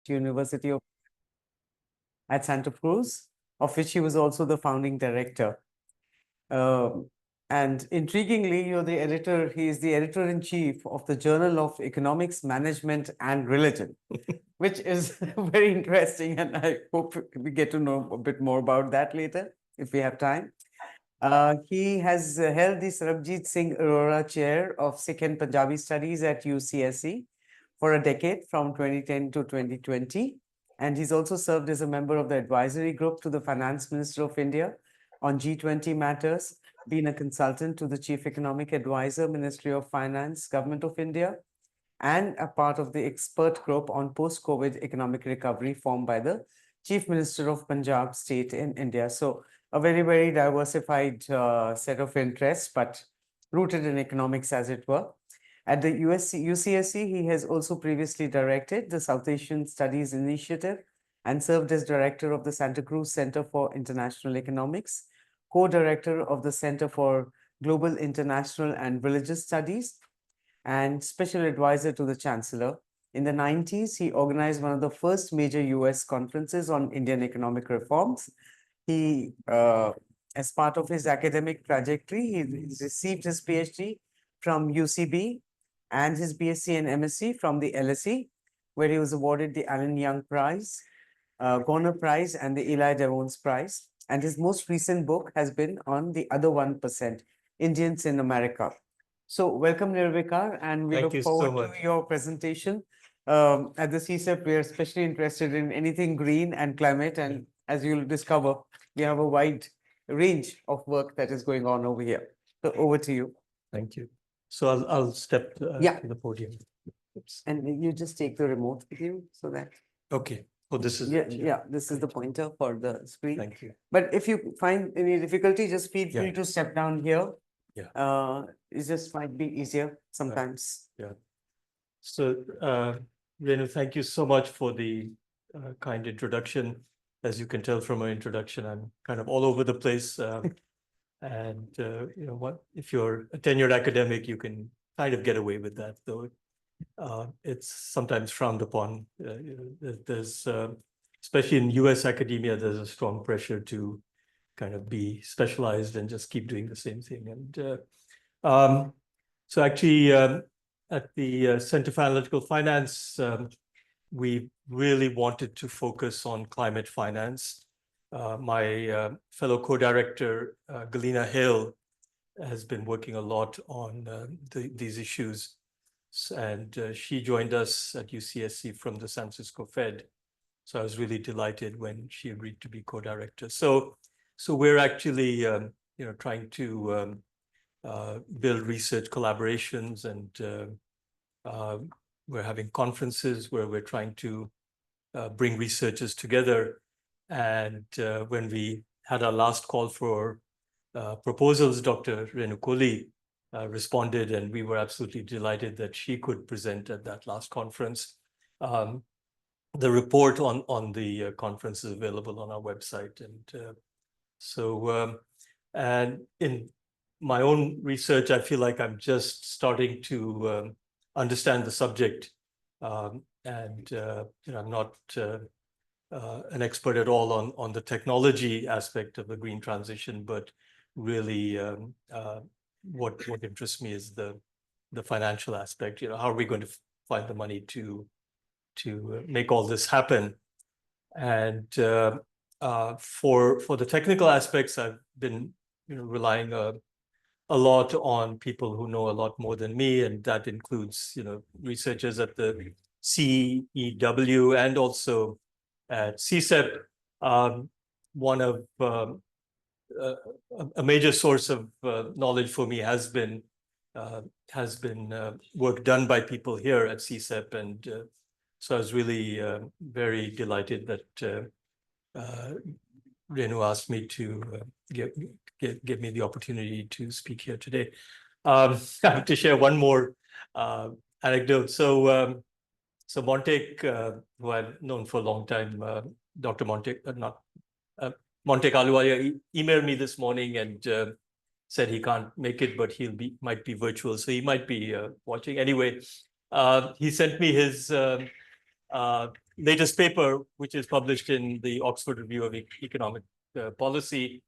University at Santa Cruz, of which he was also the founding director. And intriguingly, he is the editor-in-chief of the Journal of Economics, Management and Religion, which is very interesting. And I hope we get to know a bit more about that later, if we have time. He has held the Sarabjit Singh Arora Chair of Sikh and Punjabi Studies at UCSC for a decade, from 2010 to 2020. And he's also served as a member of the advisory group to the Finance Minister of India on G20 matters, been a consultant to the Chief Economic Advisor, Ministry of Finance, Government of India, and a part of the expert group on post-COVID economic recovery formed by the Chief Minister of Punjab State in India. So a very, very diversified set of interests, but rooted in economics, as it were. At the UCSC, he has also previously directed the South Asian Studies Initiative and served as director of the Santa Cruz Center for International Economics, co-director of the Center for Global International and Religious Studies, and special advisor to the Chancellor. In the 90s, he organized one of the first major US conferences on Indian economic reforms. He, as part of his academic trajectory, he received his PhD from UCB and his BSc and MSc from the LSE, where he was awarded the Allen Young Prize, Garner Prize, and the Eli Devons Prize. And his most recent book has been on the other 1%, Indians in America. So welcome, Nirvikar, and we look forward to your presentation. At the CSEP, we are especially interested in anything green and climate, and as you'll discover, we have a wide range of work that is going on over here. So over to you. Thank you. So I'll step to the podium. Oops. And you just take the remote with you so that. Okay. Oh, this is this is the pointer for the screen. Thank you. But if you find any difficulty, just feel free to step down here. It just might be easier sometimes. So, Renu, thank you so much for the kind introduction. As you can tell from my introduction, I'm kind of all over the place. And you know what? If you're a tenured academic, you can kind of get away with that, though it's sometimes frowned upon. There's, especially in US academia, there's a strong pressure to kind of be specialized and just keep doing the same thing. And so actually at the Center for Analytical Finance, we really wanted to focus on climate finance. My fellow co-director, Galina Hale, has been working a lot on these issues. And she joined us at UCSC from the San Francisco Fed. So I was really delighted when she agreed to be co-director. So we're actually, trying to build research collaborations, and we're having conferences where we're trying to bring researchers together. And when we had our last call for proposals, Dr. Renu Kohli responded, and we were absolutely delighted that she could present at that last conference. The report on the conference is available on our website. And and in my own research, I feel like I'm just starting to understand the subject. I'm not an expert at all on the technology aspect of the green transition, but really what interests me is the financial aspect. How are we going to find the money to make all this happen? And for the technical aspects, I've been relying a lot on people who know a lot more than me, and that includes researchers at the CEW and also at CSEP. One of a major source of knowledge for me has been work done by people here at CSEP, and so I was really very delighted that Renu asked me to give me the opportunity to speak here today. I have to share one more anecdote. So Montek, who I've known for a long time, Dr. Montek, Montek Ahluwalia emailed me this morning and said he can't make it, but might be virtual, so he might be watching. Anyway, he sent me his latest paper, which is published in the Oxford Review of Economic Policy.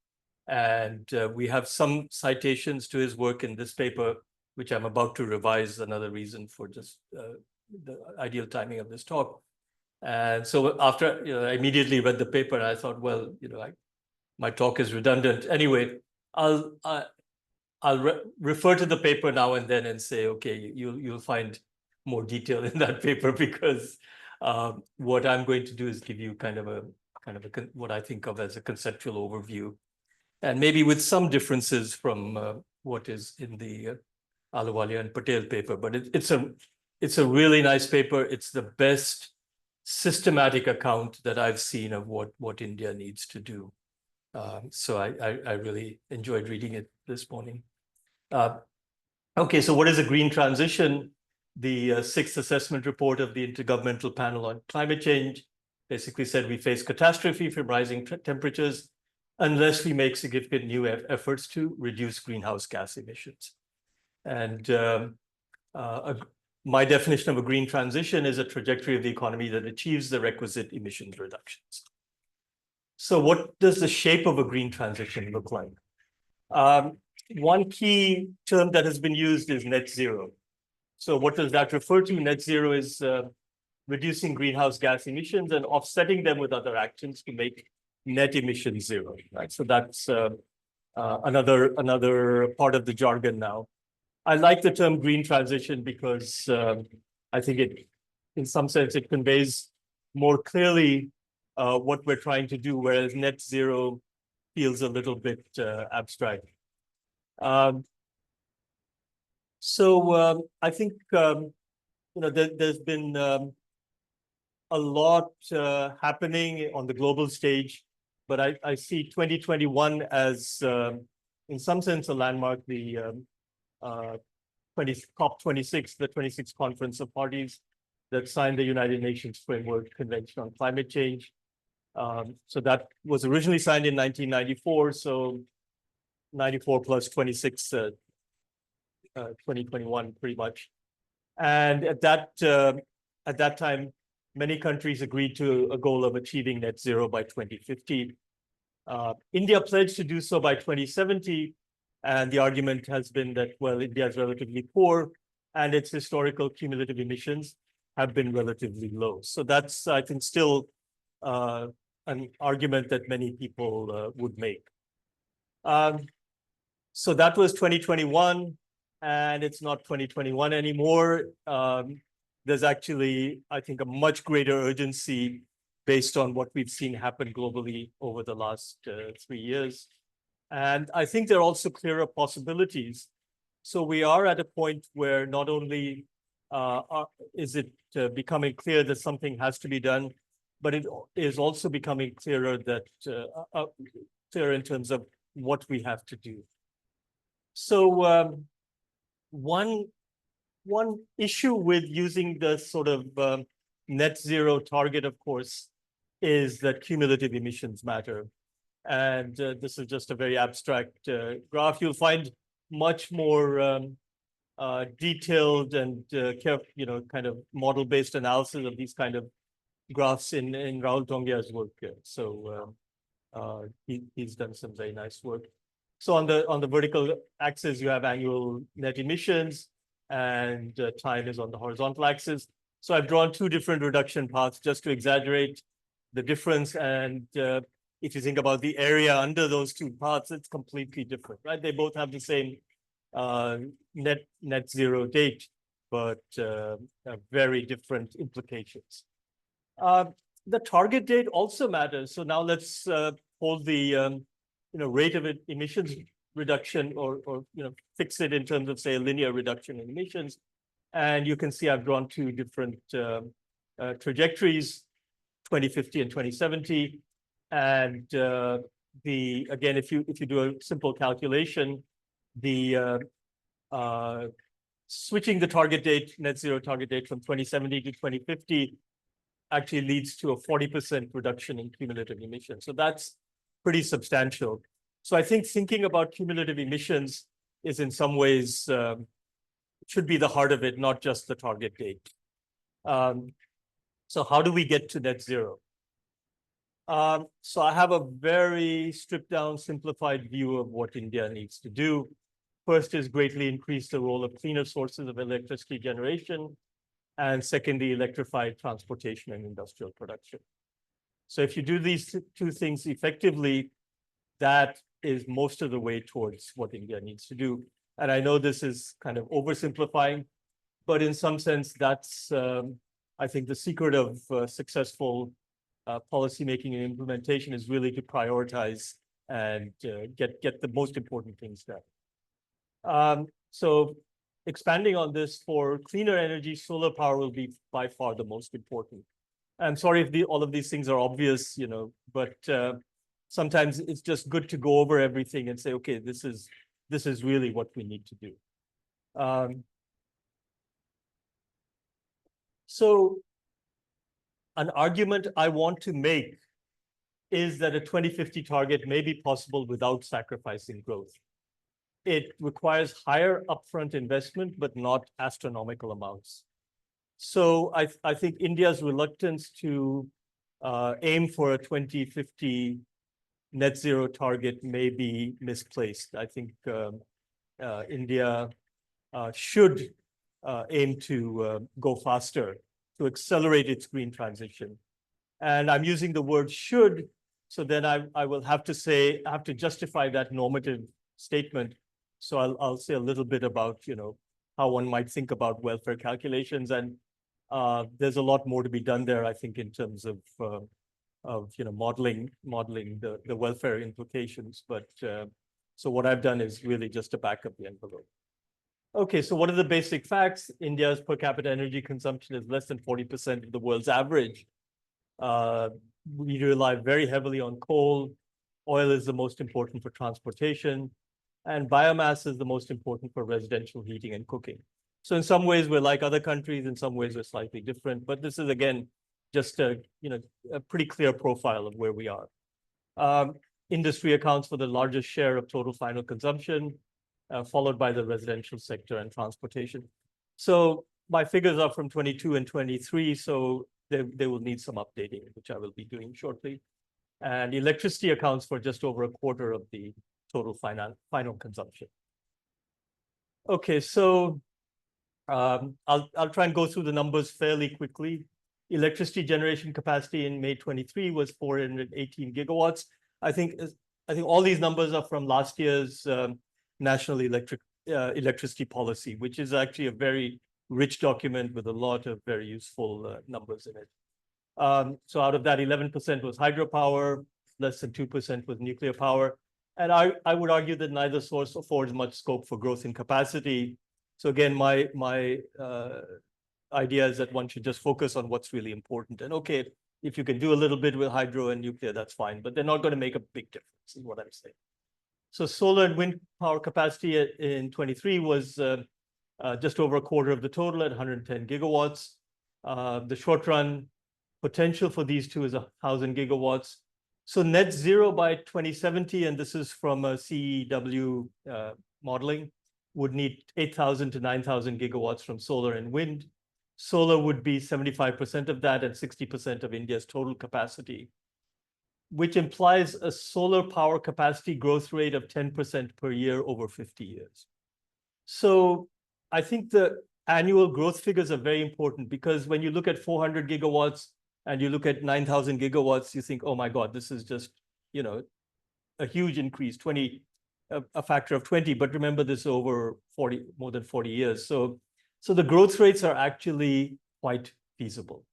And we have some citations to his work in this paper, which I'm about to revise, another reason for just the ideal timing of this talk. And so after I immediately read the paper, I thought, well, my talk is redundant. Anyway, I'll refer to the paper now and then and say, okay, you'll find more detail in that paper, because what I'm going to do is give you kind of a what I think of as a conceptual overview, and maybe with some differences from what is in the Ahluwalia and Patel paper. But it's a really nice paper. It's the best systematic account that I've seen of what India needs to do. So I really enjoyed reading it this morning. Okay, so what is a green transition? The sixth assessment report of the Intergovernmental Panel on Climate Change basically said we face catastrophe from rising temperatures unless we make significant new efforts to reduce greenhouse gas emissions. And my definition of a green transition is a trajectory of the economy that achieves the requisite emissions reductions. So what does the shape of a green transition look like? One key term that has been used is net zero. So what does that refer to? Net zero is reducing greenhouse gas emissions and offsetting them with other actions to make net emissions zero, right? So that's another part of the jargon now. I like the term green transition because I think in some sense, it conveys more clearly what we're trying to do, whereas net zero feels a little bit abstract. So I think there's been a lot happening on the global stage, but I see 2021 as, in some sense, a landmark. The COP26, the 26th Conference of Parties that signed the United Nations Framework Convention on Climate Change. So that was originally signed in 1994. So 94 plus 26, 2021, pretty much. And at that time, many countries agreed to a goal of achieving net zero by 2050. India pledged to do so by 2070. And the argument has been that, well, India is relatively poor and its historical cumulative emissions have been relatively low. So that's, I think, still an argument that many people would make. So that was 2021, and it's not 2021 anymore. There's actually, I think, a much greater urgency based on what we've seen happen globally over the last 3 years. And I think there are also clearer possibilities. So we are at a point where not only is it becoming clear that something has to be done, but it is also becoming clearer that clear in terms of what we have to do. So one issue with using the sort of net zero target, of course, is that cumulative emissions matter. And this is just a very abstract graph. You'll find much more detailed and kind of model-based analysis of these kind of graphs in Rahul Tongia's work. So he's done some very nice work. So on the vertical axis, you have annual net emissions, and time is on the horizontal axis. So I've drawn two different reduction paths just to exaggerate the difference. And if you think about the area under those two paths, it's completely different, right? They both have the same net zero date, but very different implications. The target date also matters. So now let's hold the rate of emissions reduction, or fix it in terms of, say, a linear reduction in emissions. And you can see I've drawn two different trajectories, 2050 and 2070. And again, if you do a simple calculation, the switching the target date, net zero target date, from 2070 to 2050 actually leads to a 40% reduction in cumulative emissions. So that's pretty substantial. So I think thinking about cumulative emissions is in some ways should be the heart of it, not just the target date. So how do we get to net zero? So I have a very stripped down, simplified view of what India needs to do. First is greatly increase the role of cleaner sources of electricity generation. And secondly, electrify transportation and industrial production. So if you do these two things effectively, that is most of the way towards what India needs to do. And I know this is kind of oversimplifying, but in some sense, that's, I think, the secret of successful policymaking and implementation is really to prioritize and get the most important things done. So expanding on this, for cleaner energy, solar power will be by far the most important. I'm sorry if all of these things are obvious, but sometimes it's just good to go over everything and say, okay, this is really what we need to do. So an argument I want to make is that a 2050 target may be possible without sacrificing growth. It requires higher upfront investment, but not astronomical amounts. So I think India's reluctance to aim for a 2050 net zero target may be misplaced. I think India should aim to go faster, to accelerate its green transition. And I'm using the word should, so then I will have to justify that normative statement. So I'll say a little bit about, how one might think about welfare calculations. And there's a lot more to be done there, I think, in terms of modeling the welfare implications. But so what I've done is really just to back up the envelope. Okay, so what are the basic facts? India's per capita energy consumption is less than 40% of the world's average. We rely very heavily on coal. Oil is the most important for transportation. And biomass is the most important for residential heating and cooking. So in some ways, we're like other countries. In some ways, we're slightly different. But this is, again, just a pretty clear profile of where we are. Industry accounts for the largest share of total final consumption, followed by the residential sector and transportation. So my figures are from 22 and 23, so they will need some updating, which I will be doing shortly. And electricity accounts for just over a quarter of the total final consumption. Okay, so I'll try and go through the numbers fairly quickly. Electricity generation capacity in May 23 was 418 gigawatts. I think all these numbers are from last year's National Electricity Policy, which is actually a very rich document with a lot of very useful numbers in it. So out of that, 11% was hydropower, less than 2% was nuclear power. And I would argue that neither source affords much scope for growth in capacity. So again, my idea is that one should just focus on what's really important. And okay, if you can do a little bit with hydro and nuclear, that's fine, but they're not going to make a big difference, is what I'm saying. So solar and wind power capacity in 23 was just over a quarter of the total at 110 gigawatts. The short run potential for these two is 1,000 gigawatts. So net zero by 2070, and this is from a CEW modeling, would need 8,000 to 9,000 gigawatts from solar and wind. Solar would be 75% of that and 60% of India's total capacity, which implies a solar power capacity growth rate of 10% per year over 50 years. So I think the annual growth figures are very important, because when you look at 400 gigawatts and you look at 9,000 gigawatts, you think, oh my God, this is just, a huge increase, a factor of 20. But remember, this over more than 40 years. So the growth rates are actually quite feasible.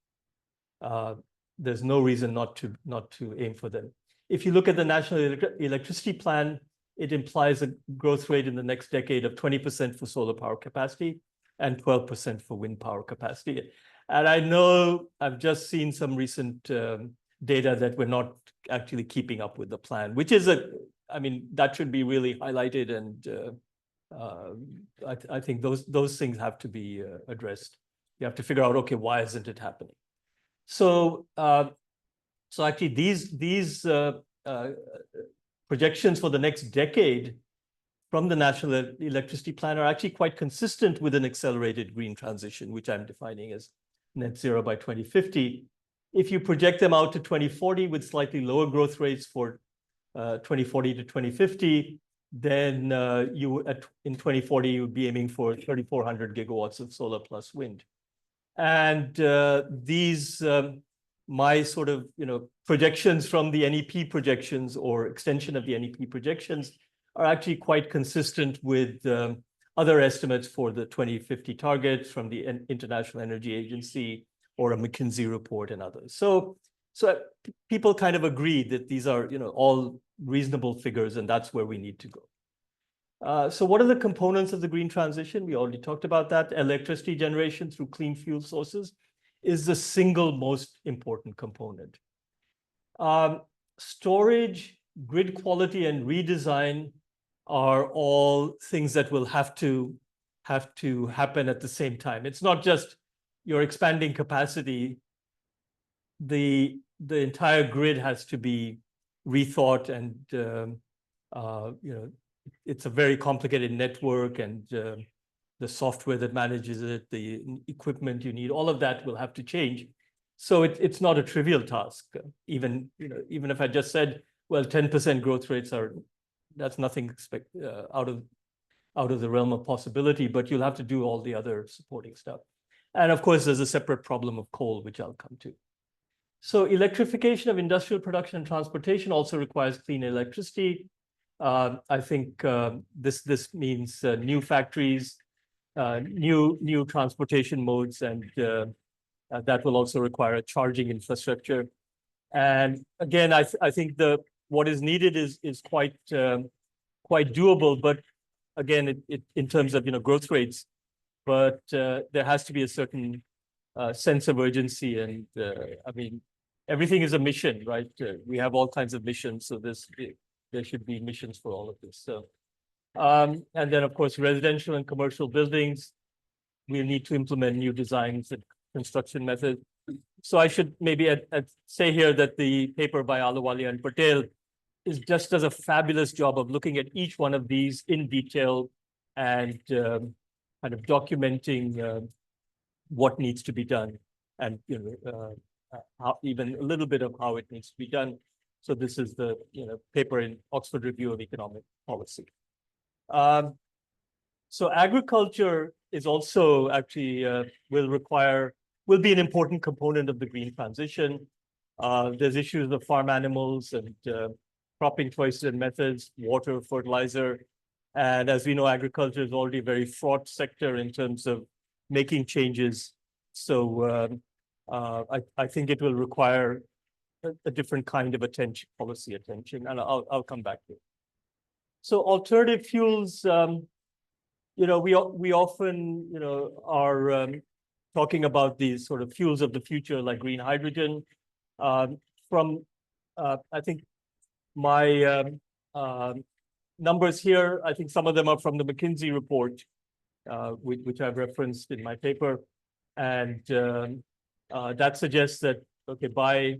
There's no reason not to aim for them. If you look at the National Electricity Plan, it implies a growth rate in the next decade of 20% for solar power capacity and 12% for wind power capacity. And I know I've just seen some recent data that we're not actually keeping up with the plan, which is that should be really highlighted. And I think those things have to be addressed. You have to figure out, okay, why isn't it happening? So actually these projections for the next decade from the National Electricity Plan are actually quite consistent with an accelerated green transition, which I'm defining as net zero by 2050. If you project them out to 2040 with slightly lower growth rates for 2040 to 2050, then in 2040, you would be aiming for 3,400 gigawatts of solar plus wind. And these, my sort of, projections from the NEP projections or extension of the NEP projections are actually quite consistent with other estimates for the 2050 targets from the International Energy Agency or a McKinsey report and others. So people kind of agree that these are, all reasonable figures, and that's where we need to go. So what are the components of the green transition? We already talked about that. Electricity generation through clean fuel sources is the single most important component. Storage, grid quality, and redesign are all things that will have to happen at the same time. It's not just you're expanding capacity. The entire grid has to be rethought, and it's a very complicated network, and the software that manages it, the equipment you need, all of that will have to change. So it's not a trivial task. Even if I just said, well, 10% growth rates that's nothing out of the realm of possibility, but you'll have to do all the other supporting stuff. And of course, there's a separate problem of coal, which I'll come to. So electrification of industrial production and transportation also requires clean electricity. I think this means new factories, new transportation modes, and that will also require a charging infrastructure. And again, I think what is needed is quite doable, but again, in terms of growth rates, but there has to be a certain sense of urgency, and I mean, everything is a mission, right? We have all kinds of missions, so there should be missions for all of this. So, and then of course, residential and commercial buildings, we need to implement new designs and construction methods. So I should maybe say here that the paper by Ahluwalia and Patel just does a fabulous job of looking at each one of these in detail and kind of documenting what needs to be done, and how, even a little bit of how it needs to be done. So this is the paper in Oxford Review of Economic Policy. So agriculture is also actually will be an important component of the green transition. There's issues of farm animals and cropping choices and methods, water, fertilizer. And as we know, agriculture is already a very fraught sector in terms of making changes. So I think it will require a different kind of policy attention, and I'll come back to it. So alternative fuels, we often are talking about these sort of fuels of the future, like green hydrogen. From I think my numbers here, I think some of them are from the McKinsey report, which I've referenced in my paper, and that suggests that by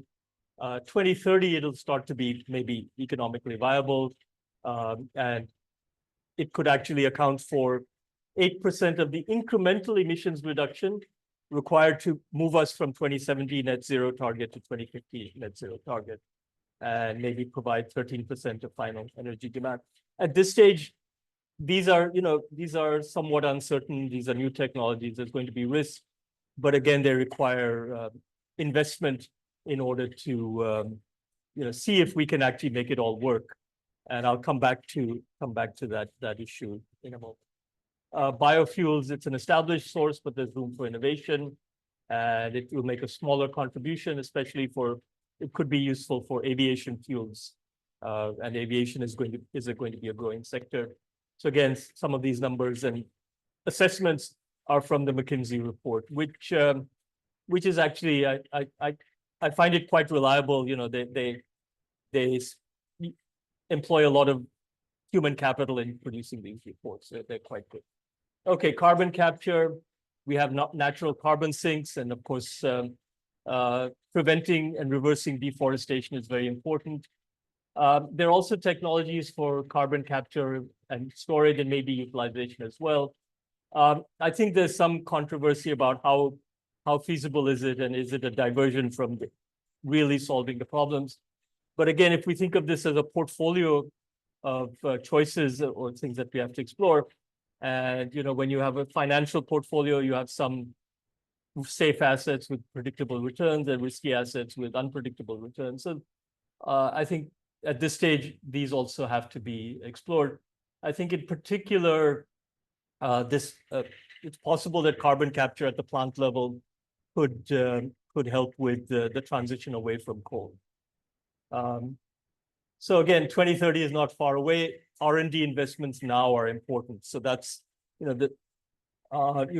2030 it'll start to be maybe economically viable, and it could actually account for 8% of the incremental emissions reduction required to move us from 2070 net zero target to 2050 net zero target, and maybe provide 13% of final energy demand. At this stage, these are somewhat uncertain. These are new technologies. There's going to be risk, but again, they require investment in order to see if we can actually make it all work. And I'll come back to that issue in a moment. Biofuels, it's an established source, but there's room for innovation, and it will make a smaller contribution, especially it could be useful for aviation fuels, and aviation is going to be a growing sector. So again, some of these numbers and assessments are from the McKinsey report, which is actually I find it quite reliable. They employ a lot of human capital in producing these reports. So they're quite good. Okay, carbon capture. We have natural carbon sinks, and of course, preventing and reversing deforestation is very important. There are also technologies for carbon capture and storage, and maybe utilization as well. I think there's some controversy about how how feasible is it, and is it a diversion from really solving the problems? But again, if we think of this as a portfolio of choices or things that we have to explore, and when you have a financial portfolio, you have some safe assets with predictable returns and risky assets with unpredictable returns. So I think at this stage, these also have to be explored. I think in particular, it's possible that carbon capture at the plant level could help with the transition away from coal. So again, 2030 is not far away. R&D investments now are important. So that's, you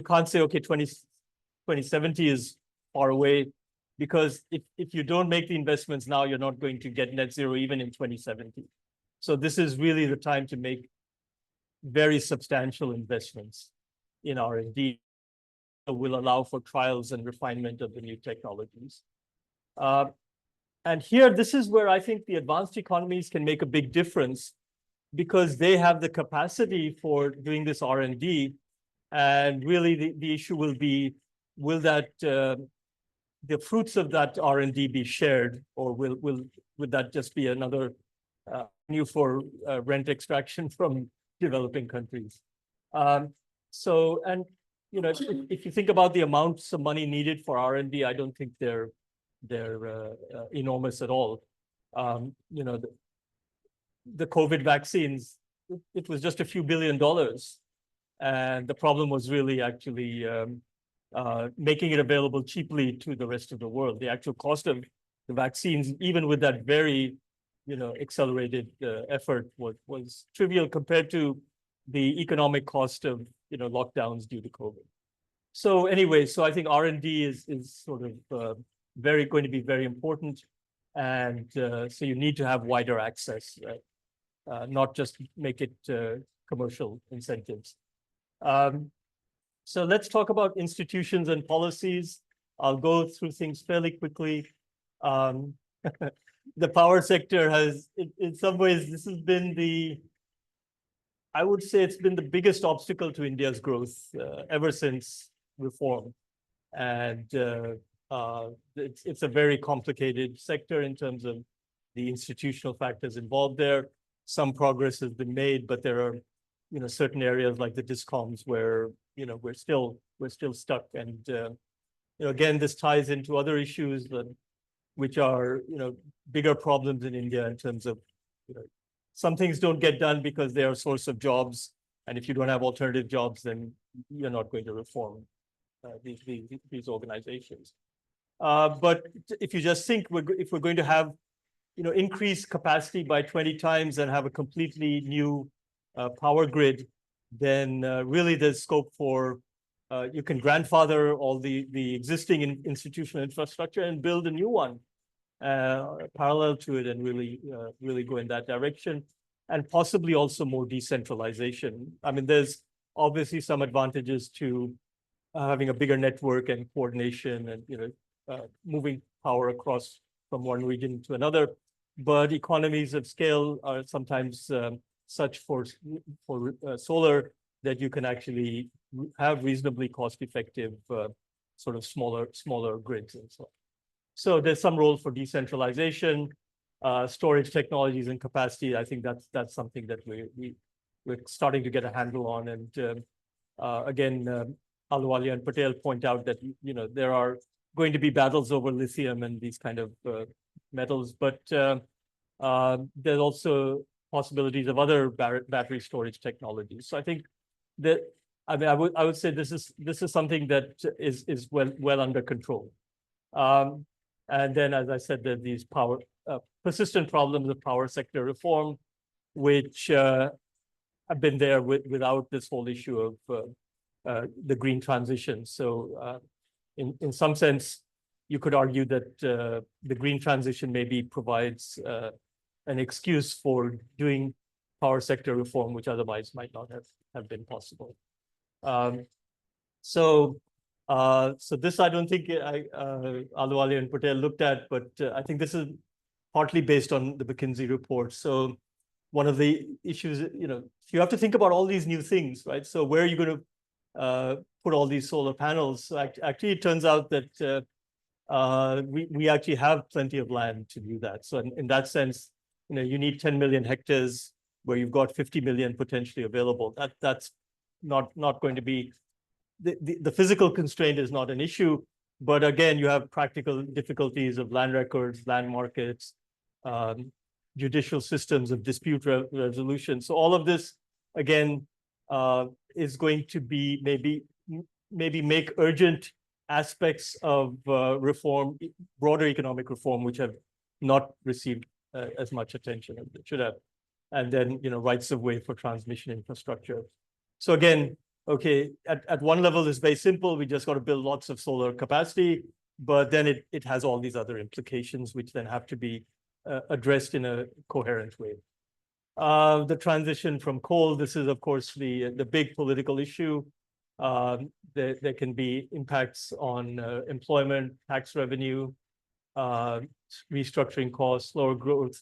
can't say, okay, 2070 is far away, because if you don't make the investments now, you're not going to get net zero even in 2070. So this is really the time to make very substantial investments in R&D that will allow for trials and refinement of the new technologies. And here, this is where I think the advanced economies can make a big difference, because they have the capacity for doing this R&D. And really, the issue will be, will that the fruits of that R&D be shared, or would that just be another avenue for rent extraction from developing countries? So, and if you think about the amounts of money needed for R&D, I don't think they're enormous at all. The COVID vaccines, it was just a few $1 billion, and the problem was really actually making it available cheaply to the rest of the world. The actual cost of the vaccines, even with that very accelerated effort, was trivial compared to the economic cost of lockdowns due to COVID. So anyway, so I think R&D is sort of going to be very important, and so you need to have wider access, right? Not just make it commercial incentives. So let's talk about institutions and policies. I'll go through things fairly quickly. The power sector has, in some ways, this has been I would say it's been the biggest obstacle to India's growth ever since reform. And it's a very complicated sector in terms of the institutional factors involved there. Some progress has been made, but there are certain areas like the discoms where we're still stuck. And again, this ties into other issues which are bigger problems in India in terms of some things don't get done because they are a source of jobs, and if you don't have alternative jobs, then you're not going to reform these organizations. But if you just think if we're going to have increase capacity by 20 times and have a completely new power grid, then really there's scope for you can grandfather all the existing institutional infrastructure and build a new one parallel to it, and really go in that direction, and possibly also more decentralization. I mean, there's obviously some advantages to having a bigger network and coordination, and moving power across from one region to another. But economies of scale are sometimes such for solar that you can actually have reasonably cost-effective sort of smaller grids and so on. So there's some role for decentralization, storage technologies and capacity. I think that's something that we're starting to get a handle on. And again, Ahluwalia and Patel point out that there are going to be battles over lithium and these kind of metals, but there's also possibilities of other battery storage technologies. So I think that I would say this is something that is well under control. And then, as I said, there are these persistent problems of power sector reform, which have been there without this whole issue of the green transition. So in some sense, you could argue that the green transition maybe provides an excuse for doing power sector reform, which otherwise might not have been possible. So this I don't think Ahluwalia and Patel looked at, but I think this is partly based on the McKinsey report. So one of the issues, you have to think about all these new things, right? So where are you going to put all these solar panels. So actually, it turns out that we actually have plenty of land to do that. So in that sense, you need 10 million hectares where you've got 50 million potentially available. That's not going to be the physical constraint is not an issue, but again, you have practical difficulties of land records, land markets, judicial systems of dispute resolution. So all of this, again, is going to be maybe make urgent aspects of reform, broader economic reform, which have not received as much attention as they should have. And then, rights of way for transmission infrastructure. So again, okay, at one level, it's very simple. We just got to build lots of solar capacity, but then it has all these other implications, which then have to be addressed in a coherent way. The transition from coal, this is, of course, the big political issue. There can be impacts on employment, tax revenue, restructuring costs, slower growth.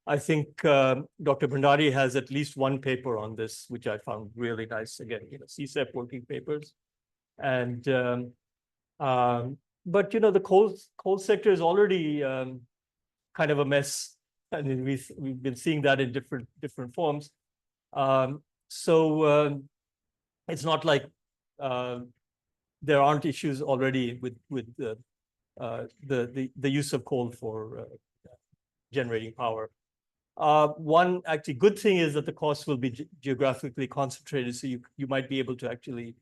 I think Dr. Bhandari has at least one paper on this, which I found really nice. Again, CSEP working papers. And but the coal sector is already kind of a mess. I mean, we've been seeing that in different forms. So it's not like there aren't issues already with the use of coal for generating power. One actually good thing is that the costs will be geographically concentrated, so you might be able to actually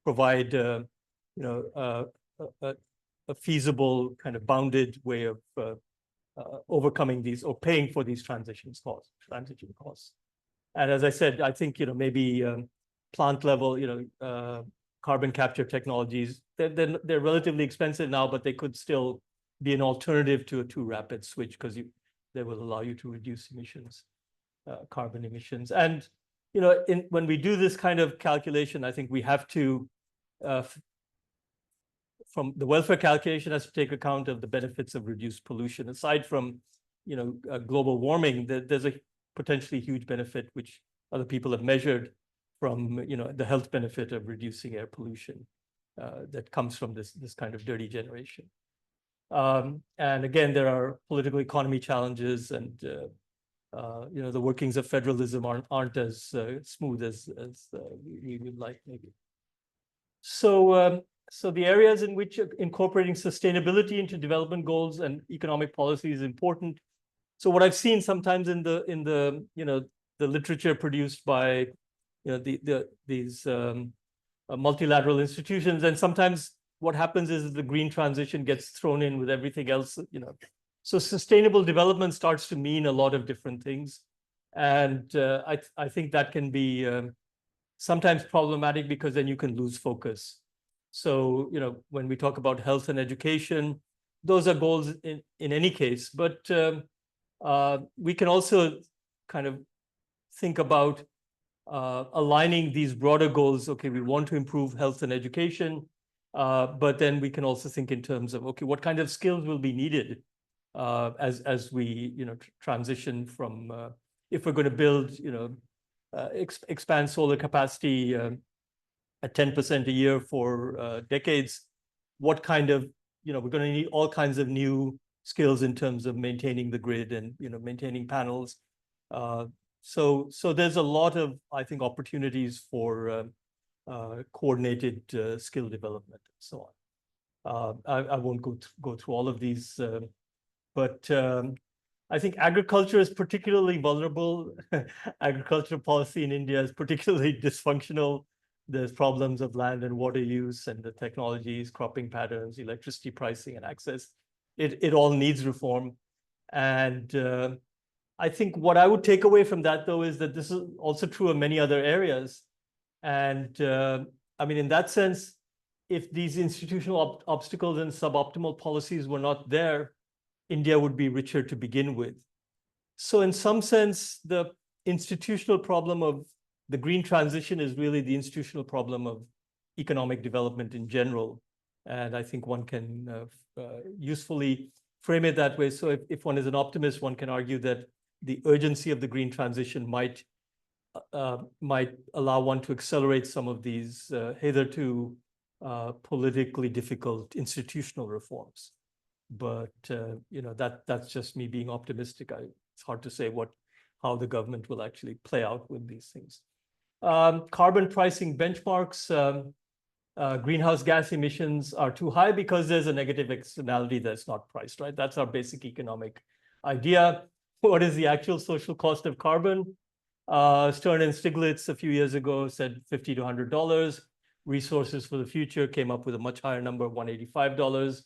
provide a feasible kind of bounded way of overcoming these or paying for these transition costs. And as I said, I think maybe plant level carbon capture technologies, they're relatively expensive now, but they could still be an alternative to a too rapid switch because they will allow you to reduce emissions, carbon emissions. And when we do this kind of calculation, I think we have to, from the welfare calculation, has to take account of the benefits of reduced pollution. Aside from global warming, there's a potentially huge benefit which other people have measured from the health benefit of reducing air pollution that comes from this kind of dirty generation. And again, there are political economy challenges, and the workings of federalism aren't as smooth as we would like, maybe. So, so the areas in which incorporating sustainability into development goals and economic policy is important. So, what I've seen sometimes in the literature produced by these multilateral institutions, and sometimes what happens is the green transition gets thrown in with everything else, So sustainable development starts to mean a lot of different things. And I think that can be sometimes problematic because then you can lose focus. So, when we talk about health and education, those are goals in any case. But we can also kind of think about aligning these broader goals. Okay, we want to improve health and education. But then we can also think in terms of, okay, what kind of skills will be needed as we transition from if we're going to build expand solar capacity at 10% a year for decades, what kind of we're going to need all kinds of new skills in terms of maintaining the grid and maintaining panels. So there's a lot of, I think, opportunities for coordinated skill development and so on. I won't go through all of these, but I think agriculture is particularly vulnerable. Agricultural policy in India is particularly dysfunctional. There's problems of land and water use and the technologies, cropping patterns, electricity pricing and access. It all needs reform. And I think what I would take away from that, though, is that this is also true of many other areas. And I mean, in that sense, if these institutional obstacles and suboptimal policies were not there, India would be richer to begin with. So in some sense, the institutional problem of the green transition is really the institutional problem of economic development in general. And I think one can usefully frame it that way. So if one is an optimist, one can argue that the urgency of the green transition might might allow one to accelerate some of these hitherto politically difficult institutional reforms. But that's just me being optimistic. It's hard to say how the government will actually play out with these things. Carbon pricing benchmarks. Greenhouse gas emissions are too high because there's a negative externality that's not priced, right? That's our basic economic idea. What is the actual social cost of carbon? Stern and Stiglitz a few years ago said $50 to $100. Resources for the Future came up with a much higher number, $185.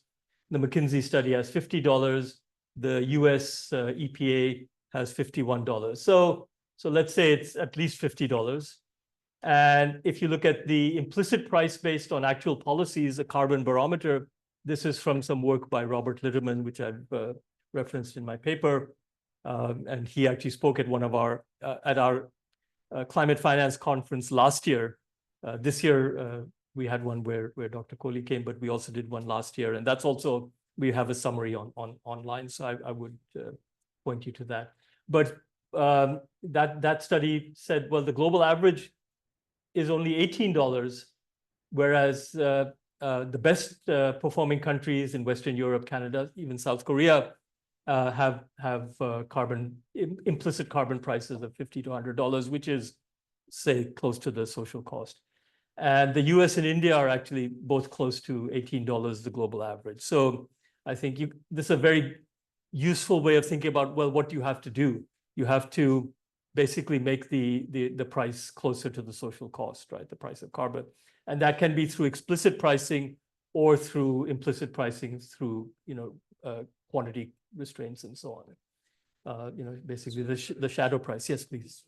The McKinsey study has $50. The US EPA has $51. So let's say it's at least $50. And if you look at the implicit price based on actual policies, a carbon barometer, this is from some work by Robert Litterman, which I've referenced in my paper. And he actually spoke at at our climate finance conference last year. This year, we had one where Dr. Kohli came, but we also did one last year. And that's also, we have a summary online. So I would point you to that. But that study said, well, the global average is only $18, whereas the best performing countries in Western Europe, Canada, even South Korea, have implicit carbon prices of $50 to $100, which is, say, close to the social cost. And the US and India are actually both close to $18, the global average. So I think this is a very useful way of thinking about, well, what do you have to do? You have to basically make the price closer to the social cost, right? The price of carbon. And that can be through explicit pricing or through implicit pricing through, quantity restraints and so on. Basically the shadow price. Yes, please.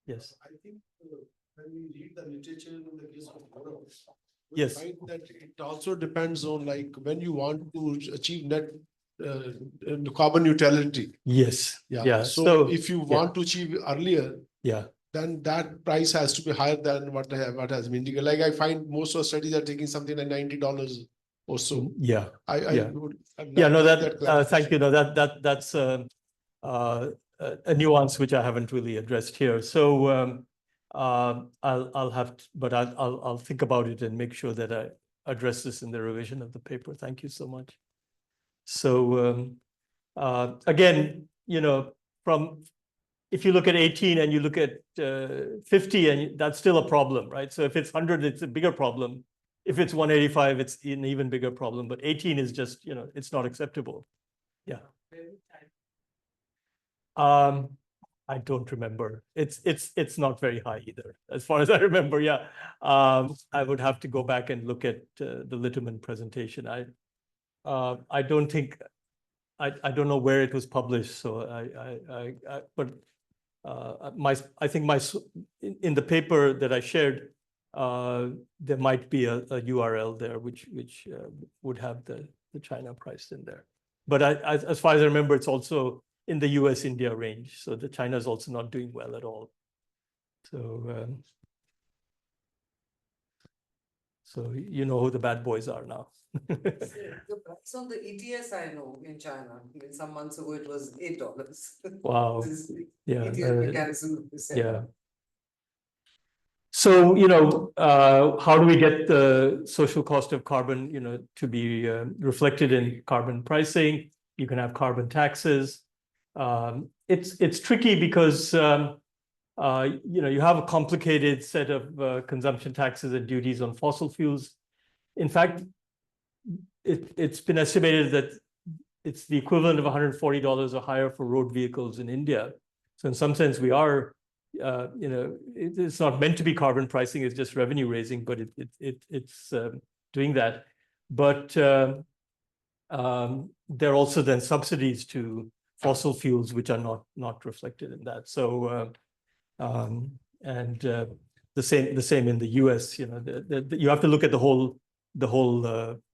Yes. I think when we read the literature in the case of Europe, we Yes. find that it also depends on like when you want to achieve net carbon neutrality. Yes. Yeah. So if you want to achieve earlier, then that price has to be higher than what has been indicated. Like I find most of the studies are taking something like $90 or so. Yeah. I would Thank you. No, that's a nuance which I haven't really addressed here. So I'll think about it and make sure that I address this in the revision of the paper. Thank you so much. So again, if you look at 18 and you look at 50, and that's still a problem, right? So if it's 100, it's a bigger problem. If it's 185, it's an even bigger problem. But 18 is just, it's not acceptable. Yeah. I don't remember. It's not very high either, as far as I remember. Yeah. I would have to go back and look at the Litterman presentation. I don't think I don't know where it was published. So I think in the paper that I shared, there might be a URL there which would have the China price in there. But as far as I remember, it's also in the US-India range. So the China is also not doing well at all. So you know who the bad boys are now. The price on the ETS, I know, in China, some months ago, it was $8. Wow. Yeah. ETS mechanism. Yeah. So, how do we get the social cost of carbon, to be reflected in carbon pricing? You can have carbon taxes. It's tricky because, you have a complicated set of consumption taxes and duties on fossil fuels. In fact, it's been estimated that it's the equivalent of $140 or higher for road vehicles in India. So in some sense, we are, it's not meant to be carbon pricing, it's just revenue raising, but it's doing that. But there are also then subsidies to fossil fuels, which are not reflected in that. So, the same in the US, you have to look at the whole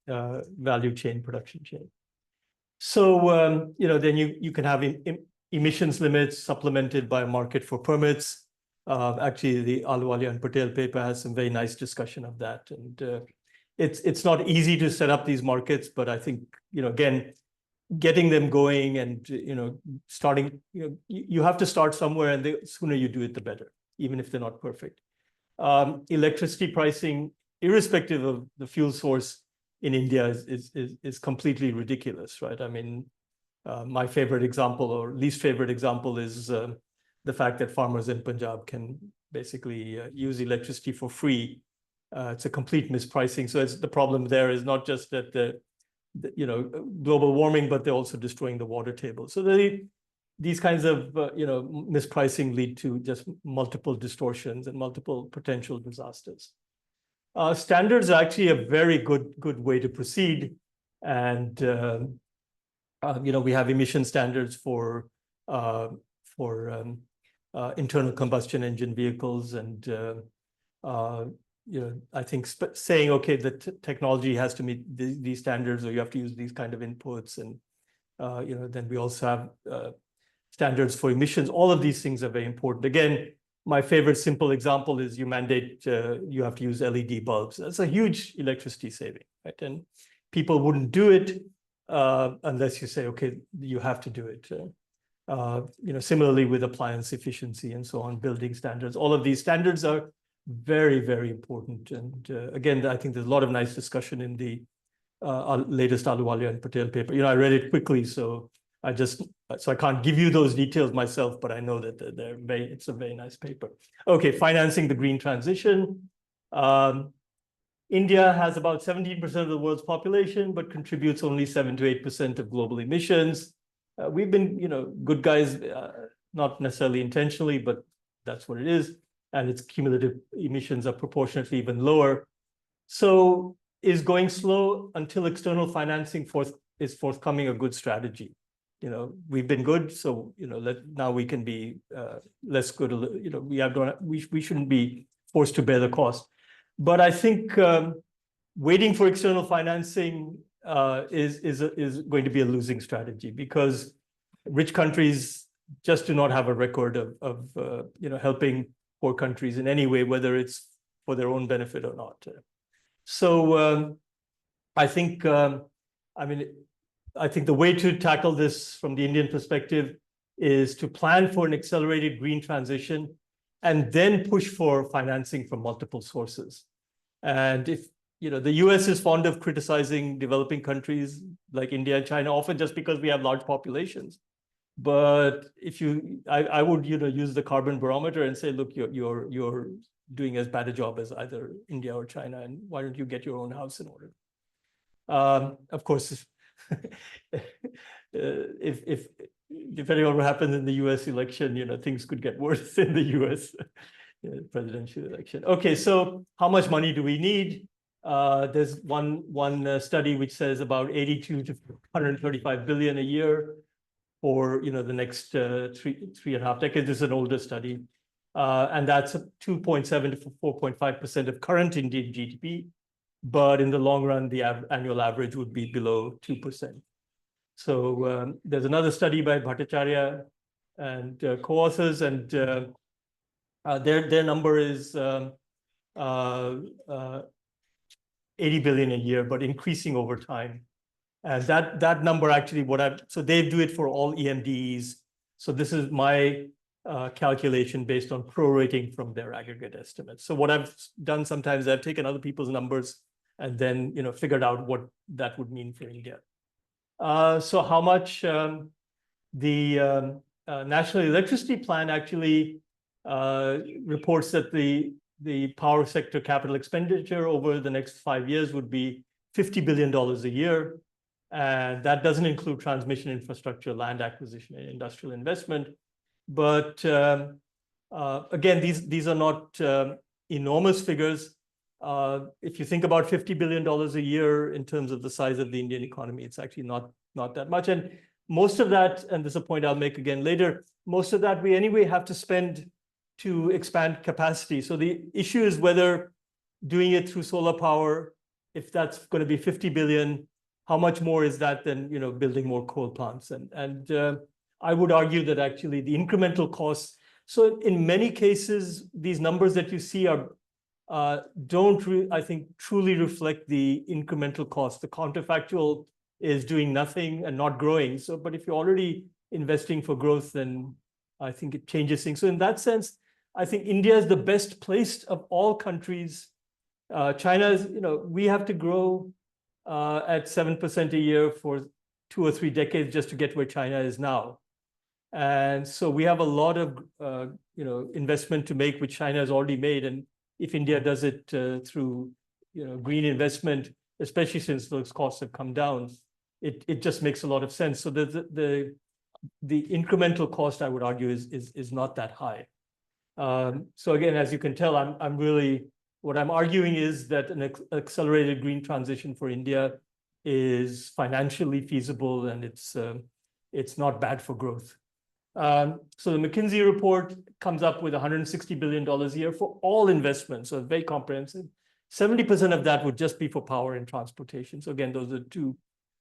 value chain, production chain. So, then you can have emissions limits supplemented by a market for permits. Actually, the Ahluwalia and Patel paper has some very nice discussion of that. And it's not easy to set up these markets, but I think, again, getting them going and, starting, you have to start somewhere, and the sooner you do it, the better, even if they're not perfect. Electricity pricing, irrespective of the fuel source in India, is completely ridiculous, right? I mean, my favorite example or least favorite example is the fact that farmers in Punjab can basically use electricity for free. It's a complete mispricing. So the problem there is not just that the global warming, but they're also destroying the water table. So these kinds of mispricing lead to just multiple distortions and multiple potential disasters. Standards are actually a very good way to proceed, and we have emission standards for internal combustion engine vehicles, and I think saying, okay, the technology has to meet these standards, or you have to use these kind of inputs, and then we also have standards for emissions. All of these things are very important. Again, my favorite simple example is you mandate you have to use LED bulbs. That's a huge electricity saving, right? And people wouldn't do it unless you say, okay, you have to do it. Similarly with appliance efficiency and so on, building standards. All of these standards are very, very important. And again, I think there's a lot of nice discussion in the latest Ahluwalia and Patel paper. I read it quickly, so I can't give you those details myself, but I know that it's a very nice paper. Okay, financing the green transition. India has about 17% of the world's population, but contributes only 7 to 8% of global emissions. We've been, good guys, not necessarily intentionally, but that's what it is. And its cumulative emissions are proportionately even lower. So is going slow until external financing is forthcoming a good strategy? We've been good, so now we can be less good. We shouldn't be forced to bear the cost. But I think waiting for external financing is going to be a losing strategy, because rich countries just do not have a record of helping poor countries in any way, whether it's for their own benefit or not. So I think I think the way to tackle this from the Indian perspective is to plan for an accelerated green transition and then push for financing from multiple sources. And if the US is fond of criticizing developing countries like India and China, often just because we have large populations. But if I would use the carbon barometer and say, look, you're doing as bad a job as either India or China, and why don't you get your own house in order? Of course, if depending on what happens in the US election, things could get worse in the US presidential election. Okay, so how much money do we need? There's one study which says about 82 to 135 billion a year for the next three and a half decades. This is an older study, and that's 2.7 to 4.5% of current Indian GDP. But in the long run, the annual average would be below 2%. So there's another study by Bhattacharya and co-authors, and their number is 80 billion a year, but increasing over time. And that number actually, so they do it for all EMDs. So this is my calculation based on prorating from their aggregate estimates. So what I've done sometimes, I've taken other people's numbers and then figured out what that would mean for India. So how much the National Electricity Plan actually reports that the power sector capital expenditure over the next 5 years would be $50 billion a year. And that doesn't include transmission infrastructure, land acquisition, and industrial investment. But again, these are not enormous figures. If you think about $50 billion a year in terms of the size of the Indian economy, it's actually not that much. And most of that, and this is a point I'll make again later, most of that we anyway have to spend to expand capacity. So the issue is whether doing it through solar power, if that's going to be 50 billion, how much more is that than building more coal plants? And I would argue that actually the incremental costs. So in many cases, these numbers that you see are don't I think truly reflect the incremental cost. The counterfactual is doing nothing and not growing. So, but if you're already investing for growth, then I think it changes things. So in that sense, I think India is the best placed of all countries. China is, we have to grow at 7% a year for 2 or 3 decades just to get where China is now. And so we have a lot of, investment to make, which China has already made. And if India does it through, green investment, especially since those costs have come down, it just makes a lot of sense. So the incremental cost, I would argue, is not that high. So again, as you can tell, I'm really, what I'm arguing is that an accelerated green transition for India is financially feasible, and it's not bad for growth. So the McKinsey report comes up with $160 billion a year for all investments, so it's very comprehensive. 70% of that would just be for power and transportation. So again, those are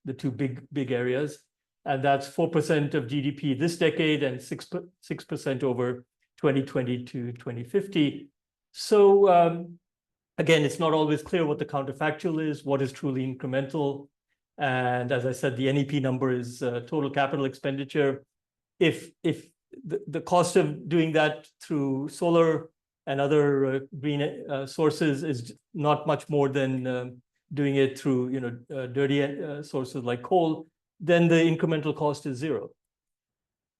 the two big areas. And that's 4% of GDP this decade and 6% over 2020 to 2050. So again, it's not always clear what the counterfactual is, what is truly incremental. And as I said, the NEP number is total capital expenditure. If the cost of doing that through solar and other green sources is not much more than doing it through dirty sources like coal, then the incremental cost is zero.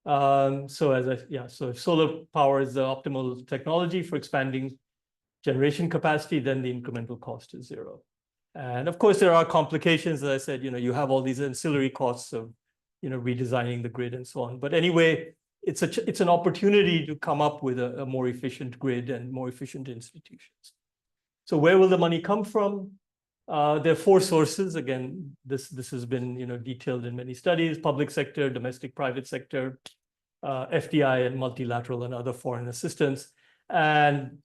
So if solar power is the optimal technology for expanding generation capacity, then the incremental cost is zero. And of course, there are complications. As I said, you have all these ancillary costs of redesigning the grid and so on. But anyway, it's an opportunity to come up with a more efficient grid and more efficient institutions. So where will the money come from? There are 4 sources. Again, this has been detailed in many studies: public sector, domestic private sector, FDI, and multilateral and other foreign assistance. And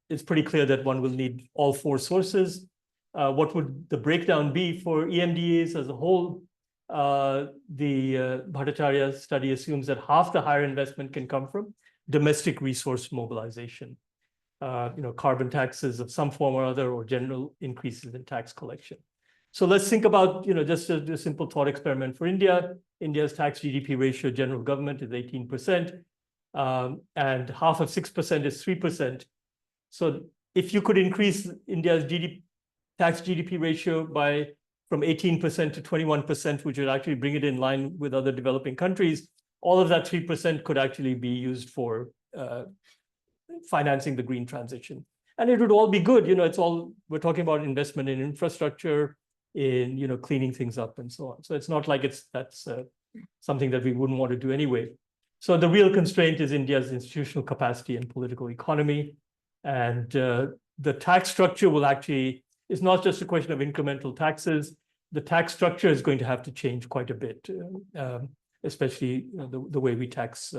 it's pretty clear that one will need all 4 sources. What would the breakdown be for EMDAs as a whole? The Bhattacharya study assumes that half the higher investment can come from domestic resource mobilization, carbon taxes of some form or other, or general increases in tax collection. So let's think about, just a simple thought experiment for India. India's tax GDP ratio, general government, is 18%, and half of 6% is 3%. So if you could increase India's tax GDP ratio from 18% to 21%, which would actually bring it in line with other developing countries, all of that 3% could actually be used for financing the green transition. And it would all be good. We're talking about investment in infrastructure, in cleaning things up and so on. So it's not like that's something that we wouldn't want to do anyway. So the real constraint is India's institutional capacity and political economy. And the tax structure is not just a question of incremental taxes. The tax structure is going to have to change quite a bit, especially the way we tax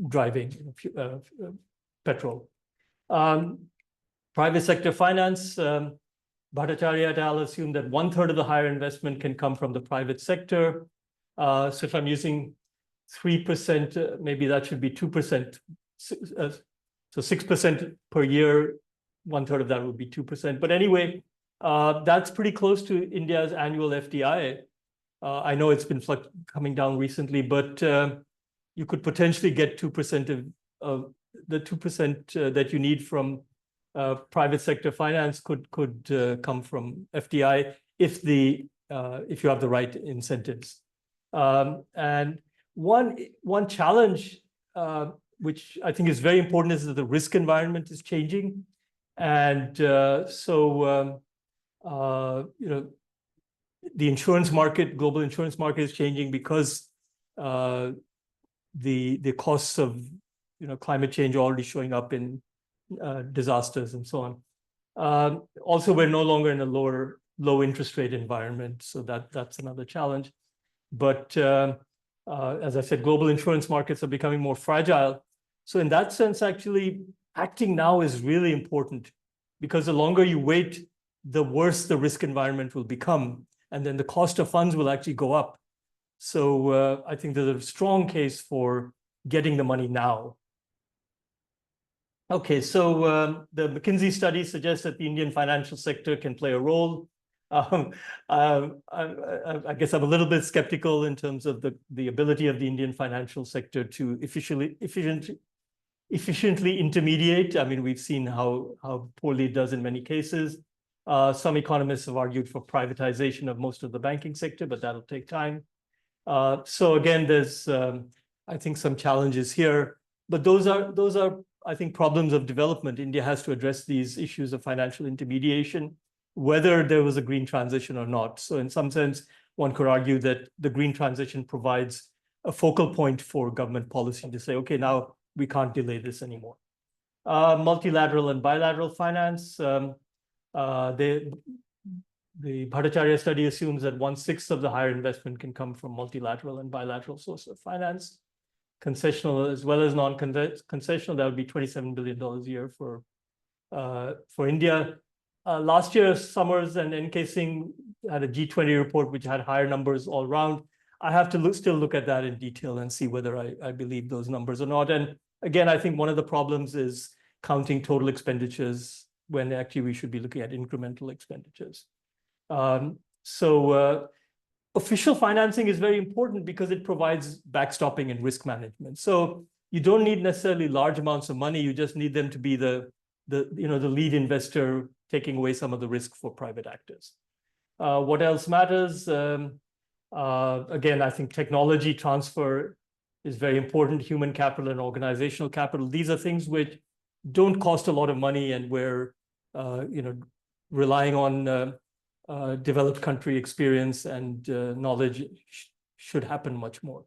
driving, petrol. Private sector finance, Bhattacharya et al. Assume that 1/3 of the higher investment can come from the private sector. So if I'm using 3%, maybe that should be 2%. So 6% per year, 1/3 of that would be 2%. But anyway, that's pretty close to India's annual FDI. I know it's been coming down recently, but you could potentially get 2% of the 2% that you need from private sector finance could come from FDI if you have the right incentives. And one challenge, which I think is very important, is that the risk environment is changing. And the insurance market, global insurance market, is changing because the costs of climate change are already showing up in disasters and so on. Also, we're no longer in a low interest rate environment, so that's another challenge. But as I said, global insurance markets are becoming more fragile. So in that sense, actually, acting now is really important, because the longer you wait, the worse the risk environment will become, and then the cost of funds will actually go up. So I think there's a strong case for getting the money now. Okay, so the McKinsey study suggests that the Indian financial sector can play a role. I guess I'm a little bit skeptical in terms of the ability of the Indian financial sector to efficiently intermediate. I mean, we've seen how poorly it does in many cases. Some economists have argued for privatization of most of the banking sector, but that'll take time. So again, there's I think some challenges here, but those are I think problems of development. India has to address these issues of financial intermediation, whether there was a green transition or not. So in some sense, one could argue that the green transition provides a focal point for government policy to say, okay, now we can't delay this anymore. Multilateral and bilateral finance. The Bhattacharya study assumes that 1/6 of the higher investment can come from multilateral and bilateral sources of finance. Concessional as well as non-concessional, that would be $27 billion a year for India. Last year, Summers and NK Singh had a G20 report which had higher numbers all around. I have to still look at that in detail and see whether I believe those numbers or not. And again, I think one of the problems is counting total expenditures when actually we should be looking at incremental expenditures. Official financing is very important because it provides backstopping and risk management. So you don't need necessarily large amounts of money. You just need them to be the lead investor, taking away some of the risk for private actors. What else matters? Again, I think technology transfer is very important. Human capital and organizational capital. These are things which don't cost a lot of money, and where relying on developed country experience and knowledge should happen much more.